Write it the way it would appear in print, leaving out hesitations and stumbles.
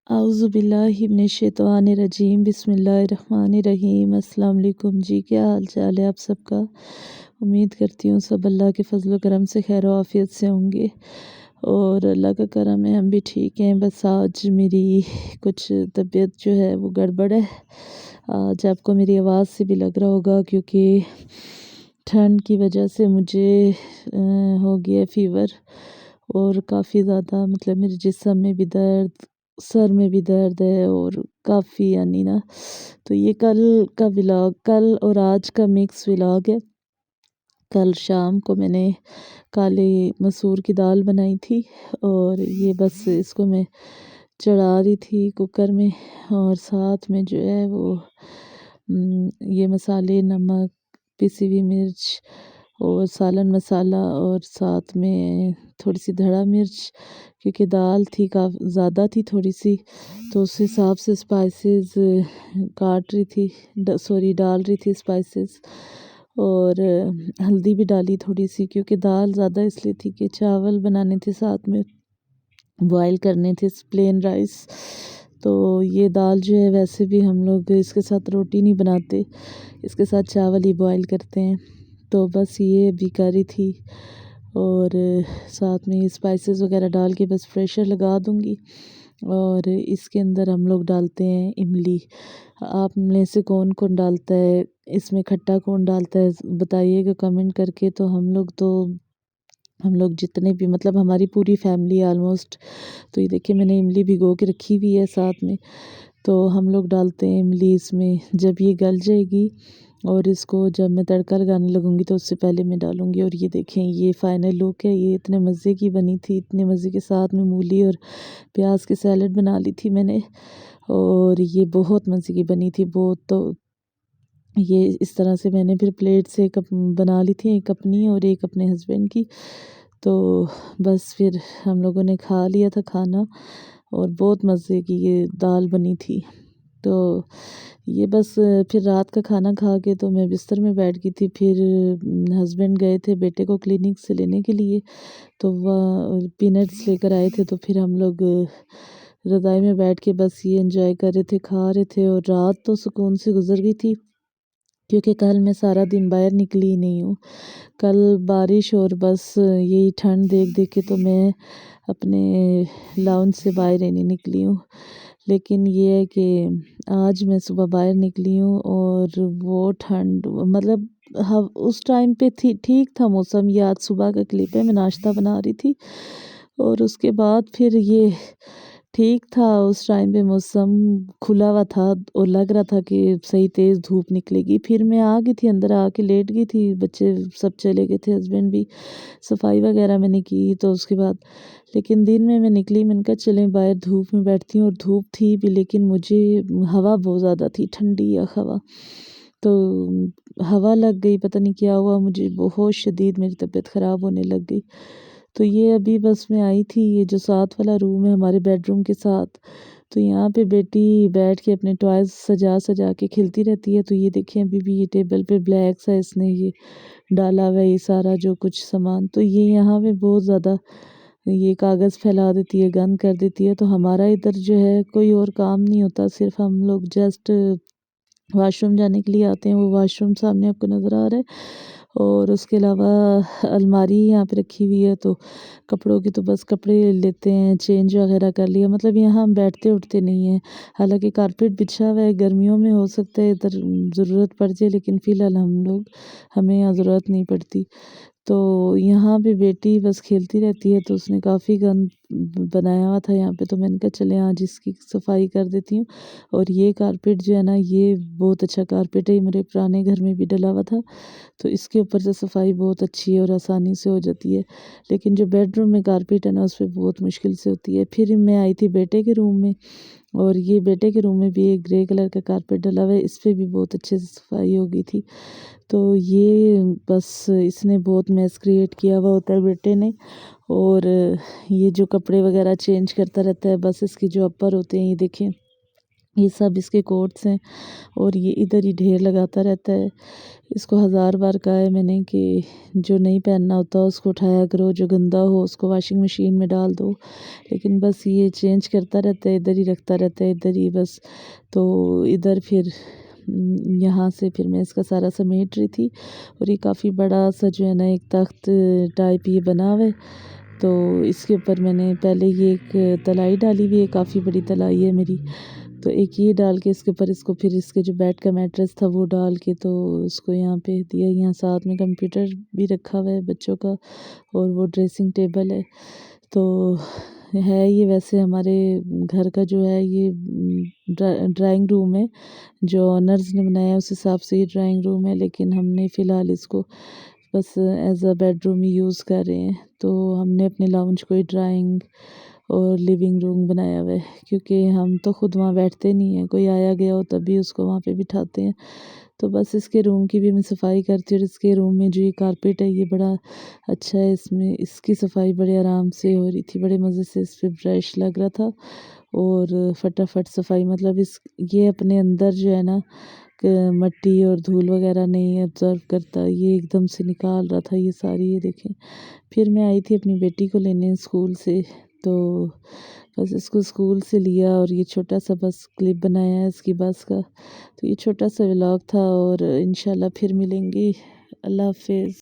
आउज़ुबिल्लाहि मिनश्शैतानिर्रजीम बिस्मिल्लाहिर्रहमानिर्रहीम। अस्सलाम वालेकुम जी, क्या हाल चाल है आप सबका। उम्मीद करती हूँ सब अल्लाह के फजल करम से खैर आफियत से होंगे और अल्लाह का करम है हम भी ठीक हैं। बस आज मेरी कुछ तबीयत जो है वो गड़बड़ है। आज आपको मेरी आवाज़ से भी लग रहा होगा क्योंकि ठंड की वजह से मुझे हो गया फ़ीवर और काफ़ी ज़्यादा मतलब मेरे जिस्म में भी दर्द, सर में भी दर्द है और काफ़ी यानी ना। तो ये कल और आज का मिक्स व्लॉग है। कल शाम को मैंने काले मसूर की दाल बनाई थी और ये बस इसको मैं चढ़ा रही थी कुकर में और साथ में जो है वो ये मसाले, नमक, पिसी हुई मिर्च और सालन मसाला और साथ में थोड़ी सी धड़ा मिर्च, क्योंकि दाल थी काफ़ी ज़्यादा थी थोड़ी सी, तो उस हिसाब से स्पाइसेस काट रही थी, डाल रही थी स्पाइसेस। और हल्दी भी डाली थोड़ी सी, क्योंकि दाल ज़्यादा इसलिए थी कि चावल बनाने थे साथ में, बॉयल करने थे प्लेन राइस। तो ये दाल जो है वैसे भी हम लोग इसके साथ रोटी नहीं बनाते, इसके साथ चावल ही बॉयल करते हैं। तो बस ये भी करी थी और साथ में स्पाइसेस वगैरह डाल के बस प्रेशर लगा दूँगी। और इसके अंदर हम लोग डालते हैं इमली। आप में से कौन कौन डालता है, इसमें खट्टा कौन डालता है बताइएगा कमेंट करके। तो हम लोग जितने भी मतलब हमारी पूरी फैमिली ऑलमोस्ट, तो ये देखिए मैंने इमली भिगो के रखी हुई है साथ में, तो हम लोग डालते हैं इमली इसमें। जब ये गल जाएगी और इसको जब मैं तड़का लगाने लगूंगी तो उससे पहले मैं डालूंगी। और ये देखें ये फाइनल लुक है, ये इतने मज़े की बनी थी, इतने मज़े के साथ में मूली और प्याज की सैलड बना ली थी मैंने और ये बहुत मज़े की बनी थी बहुत। तो ये इस तरह से मैंने फिर प्लेट से एक बना ली थी, एक अपनी और एक अपने हस्बैंड की। तो बस फिर हम लोगों ने खा लिया था खाना और बहुत मज़े की ये दाल बनी थी। तो ये बस फिर रात का खाना खा के तो मैं बिस्तर में बैठ गई थी। फिर हस्बैंड गए थे बेटे को क्लिनिक से लेने के लिए, तो वह पीनट्स लेकर आए थे। तो फिर हम लोग रज़ाई में बैठ के बस ये एंजॉय कर रहे थे, खा रहे थे। और रात तो सुकून से गुजर गई थी, क्योंकि कल मैं सारा दिन बाहर निकली ही नहीं हूँ। कल बारिश और बस यही ठंड देख देख के तो मैं अपने लाउंज से बाहर ही नहीं निकली हूँ। लेकिन ये है कि आज मैं सुबह बाहर निकली हूँ और वो ठंड मतलब उस टाइम पे थी, ठीक था मौसम। ये आज सुबह का क्लिप है, मैं नाश्ता बना रही थी और उसके बाद फिर ये ठीक था। उस टाइम पे मौसम खुला हुआ था और लग रहा था कि सही तेज़ धूप निकलेगी। फिर मैं आ गई थी अंदर, आके लेट गई थी, बच्चे सब चले गए थे, हस्बैंड भी, सफाई वगैरह मैंने की। तो उसके बाद लेकिन दिन में मैं निकली, मैंने कहा चलें बाहर धूप में बैठती हूँ। और धूप थी भी लेकिन मुझे हवा बहुत ज़्यादा थी, ठंडी या हवा, तो हवा लग गई, पता नहीं क्या हुआ मुझे, बहुत शदीद मेरी तबीयत ख़राब होने लग गई। तो ये अभी बस मैं आई थी, ये जो साथ वाला रूम है हमारे बेडरूम के साथ, तो यहाँ पे बेटी बैठ के अपने टॉयज़ सजा सजा के खेलती रहती है। तो ये देखें अभी भी ये टेबल पे ब्लैक सा इसने ये डाला हुआ है ये सारा जो कुछ सामान। तो ये यहाँ पे बहुत ज़्यादा ये कागज़ फैला देती है, गंद कर देती है। तो हमारा इधर जो है कोई और काम नहीं होता, सिर्फ हम लोग जस्ट वॉशरूम जाने के लिए आते हैं। वो वॉशरूम सामने आपको नज़र आ रहा है और उसके अलावा अलमारी यहाँ पे रखी हुई है, तो कपड़ों की तो बस कपड़े लेते हैं, चेंज वगैरह कर लिया। मतलब यहाँ हम बैठते उठते नहीं हैं। हालांकि कारपेट बिछा हुआ है, गर्मियों में हो सकता है इधर ज़रूरत पड़ जाए, लेकिन फ़िलहाल हमें यहाँ ज़रूरत नहीं पड़ती। तो यहाँ पे बेटी बस खेलती रहती है, तो उसने काफ़ी गंद बनाया हुआ था यहाँ पे। तो मैंने कहा चले आज इसकी सफाई कर देती हूँ। और ये कारपेट जो है ना, ये बहुत अच्छा कारपेट है, ये मेरे पुराने घर में भी डला हुआ था, तो इसके ऊपर से सफाई बहुत अच्छी है और आसानी से हो जाती है। लेकिन जो बेडरूम में कारपेट है ना, उस पर बहुत मुश्किल से होती है। फिर मैं आई थी बेटे के रूम में और ये बेटे के रूम में भी एक ग्रे कलर का कारपेट डला हुआ है, इस पर भी बहुत अच्छे से सफाई हो गई थी। तो ये बस इसने बहुत मैस क्रिएट किया हुआ होता है बेटे ने। और ये जो कपड़े वगैरह चेंज करता रहता है, बस इसके जो अपर होते हैं ये देखें ये सब इसके कोट्स हैं और ये इधर ही ढेर लगाता रहता है। इसको 1000 बार कहा है मैंने कि जो नहीं पहनना होता उसको उठाया करो, जो गंदा हो उसको वॉशिंग मशीन में डाल दो, लेकिन बस ये चेंज करता रहता है, इधर ही रखता रहता है, इधर ही बस। तो इधर फिर यहाँ से फिर मैं इसका सारा समेट रही थी और ये काफ़ी बड़ा सा जो है ना एक तख्त टाइप ये बना हुआ है। तो इसके ऊपर मैंने पहले ये एक तलाई डाली हुई है, काफ़ी बड़ी तलाई है मेरी। तो एक ये डाल के इसके ऊपर इसको फिर इसके जो बेड का मैट्रेस था वो डाल के तो उसको यहाँ पे दिया। यहाँ साथ में कंप्यूटर भी रखा हुआ है बच्चों का और वो ड्रेसिंग टेबल है। तो है ये वैसे हमारे घर का जो है ये ड्राइंग रूम है, जो ऑनर्स ने बनाया उस हिसाब से ये ड्राइंग रूम है, लेकिन हमने फ़िलहाल इसको बस एज अ बेडरूम ही यूज़ कर रहे हैं। तो हमने अपने लाउंज को ही ड्राइंग और लिविंग रूम बनाया हुआ है, क्योंकि हम तो ख़ुद वहाँ बैठते नहीं हैं, कोई आया गया हो तभी उसको वहाँ पे बिठाते हैं। तो बस इसके रूम की भी मैं सफाई करती हूँ। और इसके रूम में जो ये कारपेट है ये बड़ा अच्छा है, इसमें इसकी सफाई बड़े आराम से हो रही थी, बड़े मज़े से इस पर ब्रश लग रहा था और फटाफट सफाई, मतलब इस ये अपने अंदर जो है ना मट्टी और धूल वगैरह नहीं ऑब्ज़र्व करता, ये एकदम से निकाल रहा था ये सारी। ये देखें, फिर मैं आई थी अपनी बेटी को लेने स्कूल से, तो बस इसको स्कूल से लिया और ये छोटा सा बस क्लिप बनाया है इसकी बस का। तो ये छोटा सा व्लॉग था और इंशाल्लाह फिर मिलेंगे। अल्लाह हाफ़िज़।